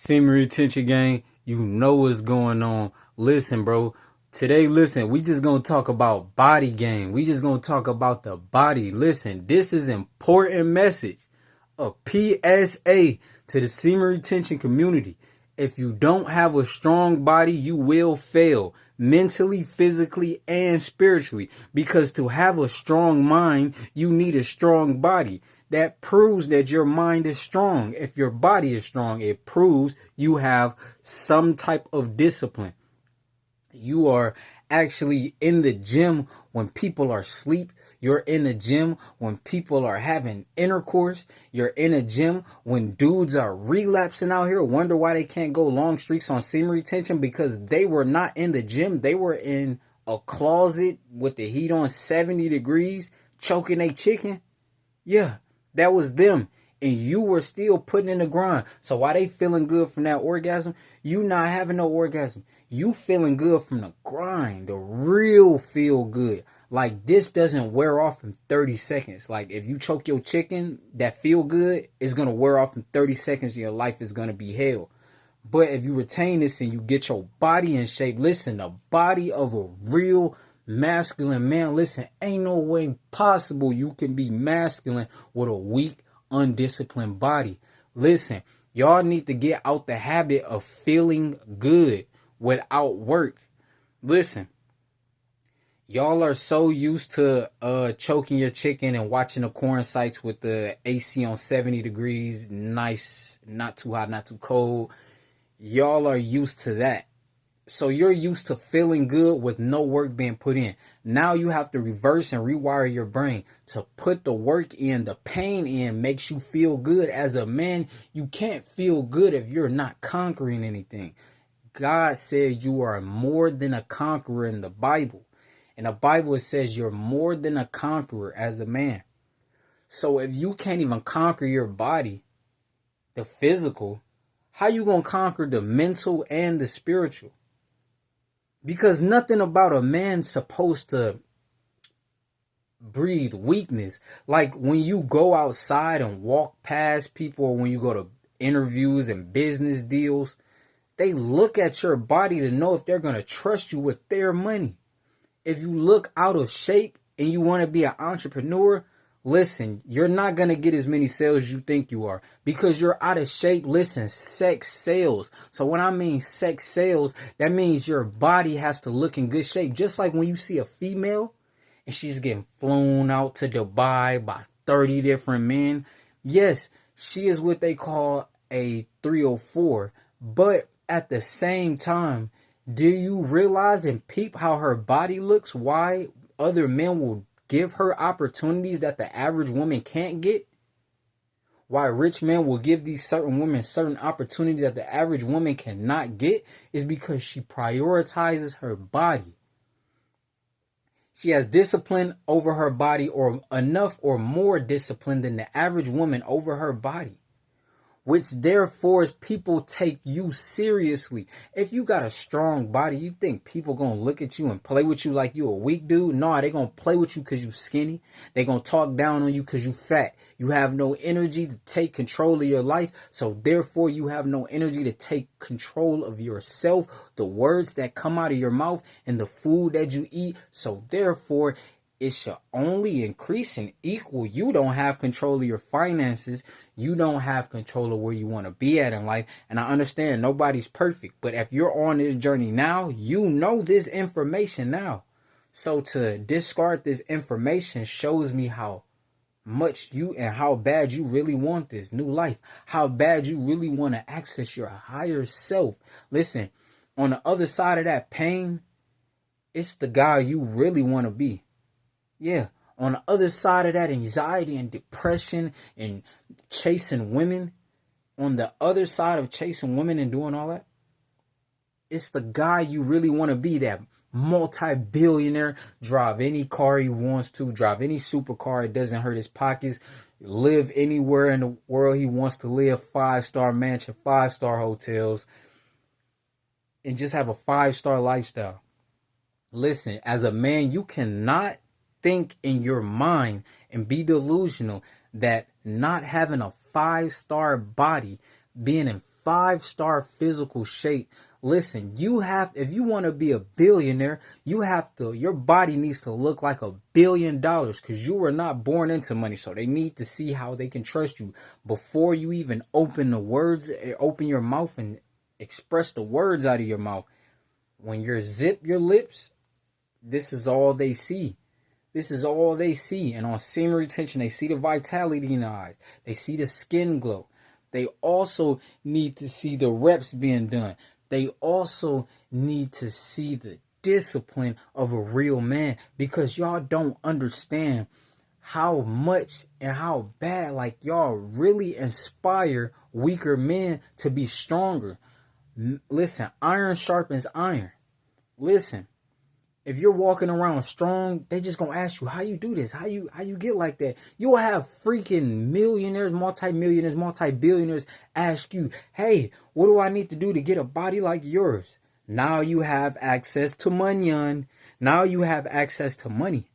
Semen Retention gang, you know what's going on. Listen, bro. Today, we just gonna talk about body game. We just gonna talk about the body. Listen, this is important message. A PSA to the Semen Retention community. If you don't have a strong body, you will fail mentally, physically, and spiritually. Because to have a strong mind, you need a strong body. That proves that your mind is strong. If your body is strong, it proves you have some type of discipline. You are actually in the gym when people are asleep. You're in the gym when people are having intercourse. You're in a gym when dudes are relapsing out here. Wonder why they can't go long streaks on semen retention, because they were not in the gym. They were in a closet with the heat on 70 degrees, choking a chicken. Yeah, that was them. And you were still putting in the grind. So why they feeling good from that orgasm? You not having no orgasm. You feeling good from the grind, the real feel good. Like, this doesn't wear off in 30 seconds. Like, if you choke your chicken, that feel good is going to wear off in 30 seconds and your life is going to be hell. But if you retain this and you get your body in shape, listen, the body of a real masculine man, listen, ain't no way possible you can be masculine with a weak, undisciplined body. Listen, y'all need to get out the habit of feeling good without work. Listen, y'all are so used to choking your chicken and watching the corn sites with the AC on 70 degrees, nice, not too hot, not too cold. Y'all are used to that. So you're used to feeling good with no work being put in. Now you have to reverse and rewire your brain to put the work in. The pain in makes you feel good. As a man, you can't feel good if you're not conquering anything. God said you are more than a conqueror in the Bible. In the Bible, it says you're more than a conqueror as a man. So if you can't even conquer your body, the physical, how you gonna conquer the mental and the spiritual? Because nothing about a man's supposed to breathe weakness. Like when you go outside and walk past people, or when you go to interviews and business deals, they look at your body to know if they're going to trust you with their money. If you look out of shape and you want to be an entrepreneur, listen, you're not going to get as many sales as you think you are because you're out of shape. Listen, sex sales. So when I mean sex sales, that means your body has to look in good shape. Just like when you see a female and she's getting flown out to Dubai by 30 different men. Yes, she is what they call a 304. But at the same time, do you realize and peep how her body looks? Why other men will give her opportunities that the average woman can't get? Why rich men will give these certain women certain opportunities that the average woman cannot get is because she prioritizes her body. She has discipline over her body, or enough or more discipline than the average woman over her body. Which therefore people take you seriously. If you got a strong body, you think people gonna look at you and play with you like you a weak dude? No, they gonna play with you because you skinny. They gonna talk down on you because you fat. You have no energy to take control of your life. So therefore you have no energy to take control of yourself, the words that come out of your mouth and the food that you eat. So therefore it should only increase and equal. You don't have control of your finances. You don't have control of where you want to be at in life. And I understand nobody's perfect. But if you're on this journey now, you know this information now. So to discard this information shows me how much you and how bad you really want this new life. How bad you really want to access your higher self. Listen, on the other side of that pain, it's the guy you really want to be. Yeah, on the other side of that anxiety and depression and chasing women, on the other side of chasing women and doing all that, it's the guy you really want to be, that multi-billionaire, drive any car he wants to, drive any supercar, it doesn't hurt his pockets, live anywhere in the world he wants to live, 5-star mansion, 5-star hotels, and just have a 5-star lifestyle. Listen, as a man, you cannot think in your mind and be delusional that not having a 5-star body, being in 5-star physical shape. Listen, if you want to be a billionaire, your body needs to look like $1 billion, because you were not born into money. So they need to see how they can trust you before you even open your mouth and express the words out of your mouth. When you zip your lips, this is all they see. This is all they see. And on semen retention, they see the vitality in the eyes. They see the skin glow. They also need to see the reps being done. They also need to see the discipline of a real man, because y'all don't understand how much and how bad, like, y'all really inspire weaker men to be stronger. Listen, iron sharpens iron. Listen, if you're walking around strong, they just gonna ask you, how you do this? How you get like that? You'll have freaking millionaires, multi-millionaires, multi-billionaires ask you, hey, what do I need to do to get a body like yours? Now you have access to money. Now you have access to money.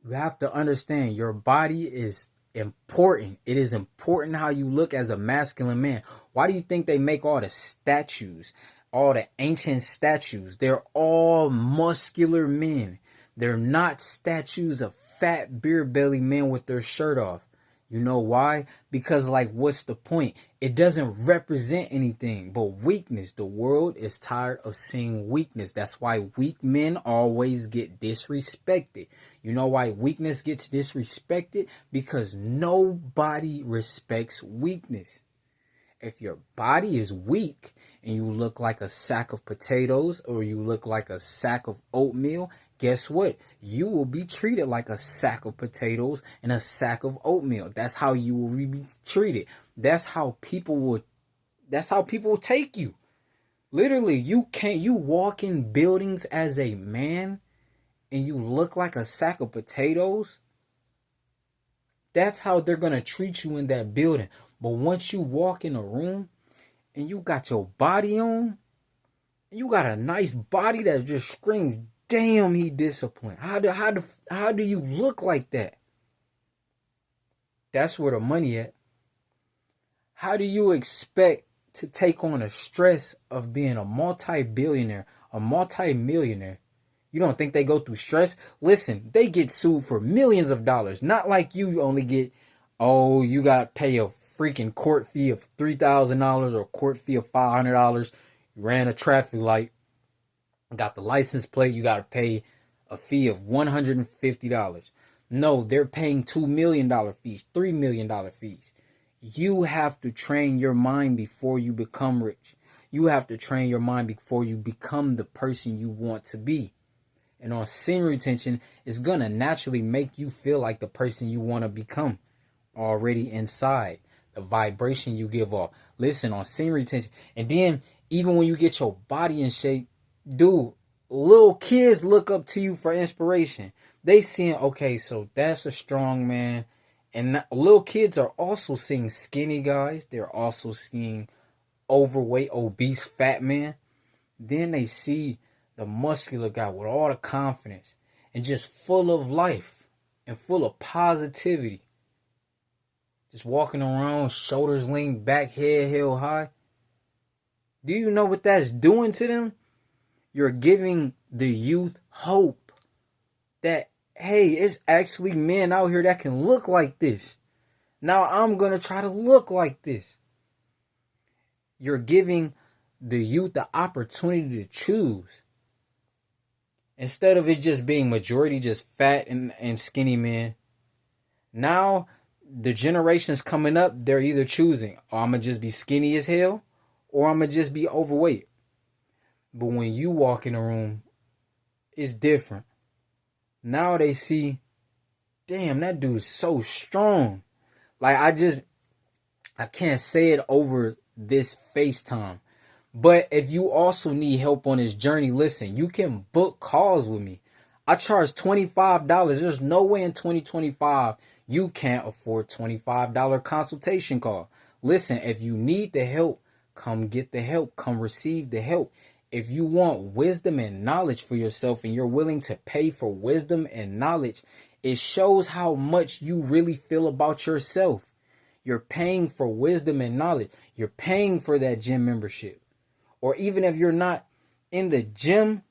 You have to understand, your body is important. It is important how you look as a masculine man. Why do you think they make all the statues? All the ancient statues, they're all muscular men. They're not statues of fat beer belly men with their shirt off. You know why? Because, like, what's the point? It doesn't represent anything but weakness. The world is tired of seeing weakness. That's why weak men always get disrespected. You know why weakness gets disrespected? Because nobody respects weakness. If your body is weak and you look like a sack of potatoes, or you look like a sack of oatmeal, guess what? You will be treated like a sack of potatoes and a sack of oatmeal. That's how you will be treated. That's how people will take you. Literally, you walk in buildings as a man and you look like a sack of potatoes. That's how they're going to treat you in that building. But once you walk in a room and you got your body on, you got a nice body that just screams, damn, he disciplined. How do you look like that? That's where the money at. How do you expect to take on the stress of being a multi-billionaire, a multi-millionaire? You don't think they go through stress? Listen, they get sued for millions of dollars. Not like you only get, you got to pay a freaking court fee of $3,000 or a court fee of $500. You ran a traffic light, got the license plate, you got to pay a fee of $150. No, they're paying $2 million fees, $3 million fees. You have to train your mind before you become rich. You have to train your mind before you become the person you want to be. And on semen retention, it's going to naturally make you feel like the person you want to become already inside. The vibration you give off. Listen, on semen retention. And then, even when you get your body in shape, dude, little kids look up to you for inspiration. They seeing, okay, so that's a strong man. And little kids are also seeing skinny guys. They're also seeing overweight, obese, fat men. Then they see the muscular guy with all the confidence and just full of life and full of positivity. Just walking around, shoulders leaned back, head held high. Do you know what that's doing to them? You're giving the youth hope that, hey, it's actually men out here that can look like this. Now I'm going to try to look like this. You're giving the youth the opportunity to choose. Instead of it just being majority just fat and skinny men. Now the generations coming up, they're either choosing, I'm going to just be skinny as hell, or I'm going to just be overweight. But when you walk in a room, it's different. Now they see, damn, that dude's so strong. Like, I can't say it over this FaceTime. But if you also need help on this journey, listen, you can book calls with me. I charge $25. There's no way in 2025 you can't afford $25 consultation call. Listen, if you need the help, come get the help. Come receive the help. If you want wisdom and knowledge for yourself and you're willing to pay for wisdom and knowledge, it shows how much you really feel about yourself. You're paying for wisdom and knowledge. You're paying for that gym membership. Or even if you're not in the gym,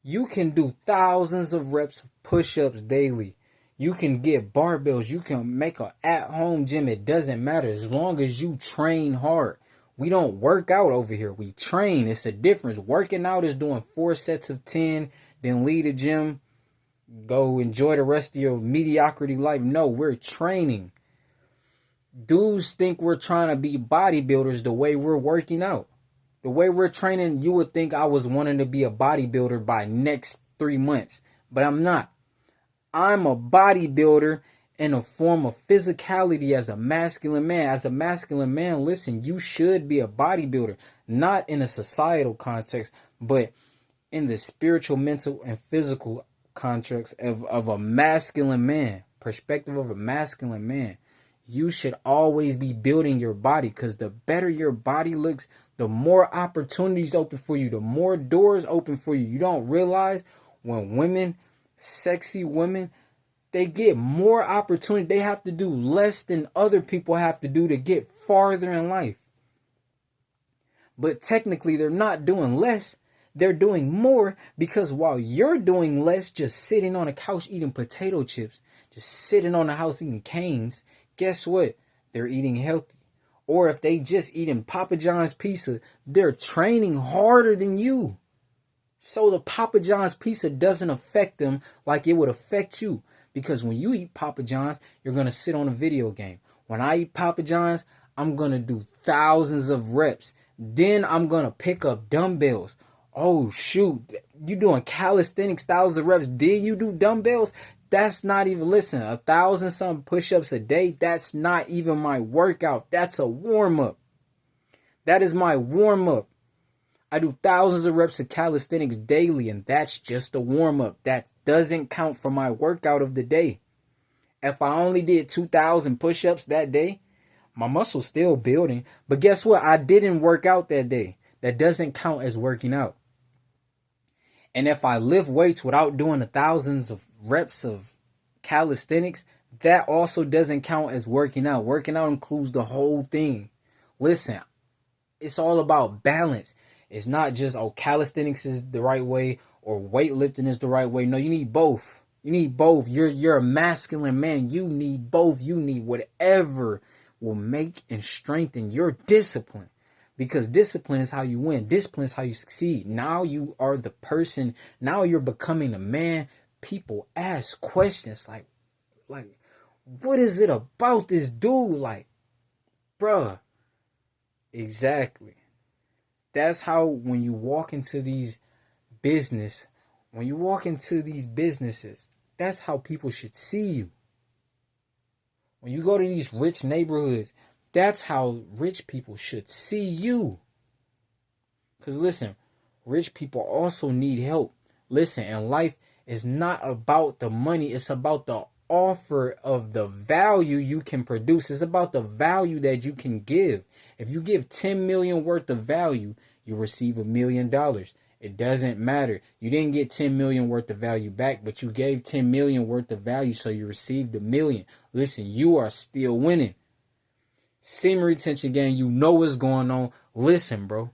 you can do thousands of reps of push-ups daily. You can get barbells. You can make an at-home gym. It doesn't matter as long as you train hard. We don't work out over here. We train. It's a difference. Working out is doing 4 sets of 10, then leave the gym, go enjoy the rest of your mediocrity life. No, we're training. Dudes think we're trying to be bodybuilders the way we're working out. The way we're training, you would think I was wanting to be a bodybuilder by next 3 months. But I'm not. I'm a bodybuilder in a form of physicality as a masculine man. As a masculine man, listen, you should be a bodybuilder. Not in a societal context, but in the spiritual, mental, and physical context of a masculine man. Perspective of a masculine man. You should always be building your body, because the better your body looks, the more opportunities open for you, the more doors open for you. You don't realize when women, sexy women, they get more opportunity. They have to do less than other people have to do to get farther in life. But technically, they're not doing less. They're doing more, because while you're doing less, just sitting on a couch eating potato chips, just sitting on the house eating canes, guess what? They're eating healthy. Or if they just eating Papa John's pizza, they're training harder than you. So the Papa John's pizza doesn't affect them like it would affect you. Because when you eat Papa John's, you're going to sit on a video game. When I eat Papa John's, I'm going to do thousands of reps. Then I'm going to pick up dumbbells. Oh, shoot. You doing calisthenics, thousands of reps. Did you do dumbbells? That's not even, listen, 1,000 some push-ups a day. That's not even my workout. That's a warm-up. That is my warm-up. I do thousands of reps of calisthenics daily, and that's just a warm-up. That doesn't count for my workout of the day. If I only did 2,000 push-ups that day, my muscle's still building. But guess what? I didn't work out that day. That doesn't count as working out. And if I lift weights without doing the thousands of reps of calisthenics, that also doesn't count as working out. Working out includes the whole thing. Listen, it's all about balance. It's not just, oh, calisthenics is the right way or weightlifting is the right way. No, you need both. You need both. You're a masculine man. You need both. You need whatever will make and strengthen your discipline. Because discipline is how you win. Discipline is how you succeed. Now you are the person. Now you're becoming a man. People ask questions like, what is it about this dude? Like, bruh. Exactly. That's how when you walk into these businesses, that's how people should see you. When you go to these rich neighborhoods, that's how rich people should see you. Because listen, rich people also need help. Listen, and life is not about the money. It's about the offer of the value you can produce. It's about the value that you can give. If you give 10 million worth of value, you receive $1 million. It doesn't matter. You didn't get 10 million worth of value back, but you gave 10 million worth of value, so you received $1 million. Listen, you are still winning. Semen retention gang, you know what's going on. Listen, bro.